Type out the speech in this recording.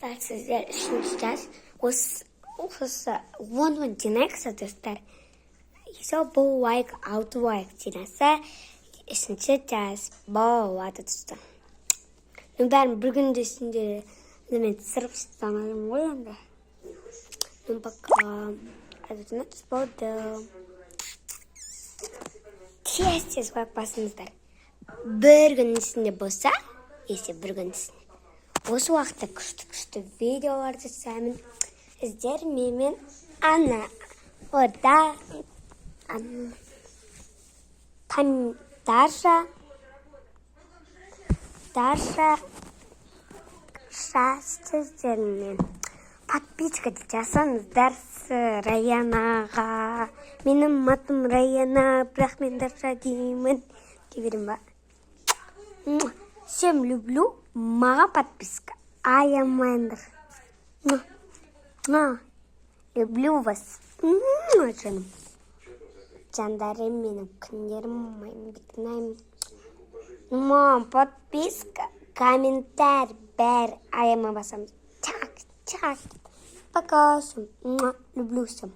достар, сіздер үшін сейчас осы 10 жинайықшы достар. Еще бұл лайк, 6 лайк жинаса, үшінші час болады достар. Бәрін бір күнде ішінде мен сырып шықтамадым ғой енді. Пока. Это болды. Тез лайк басыңыздар. Bir gün içinde болса, если bir gün içinde. Осы уақытта күшті видеоларды жасаймын. Сіздер менімен Анна Ода Даша сіздермен подписка жасаңыздар Раянаға. Менің атым Раяна, бірақ мен Даша деймін. Деверім ба? Всем люблю. Маған подписка. Аямайындар. Люблю вас. Жаным. Жандарым менің, күндерім майым. Мам, подписка, комментарий, бәрі аяма басамыз. Чак. Пока. Люблю всем.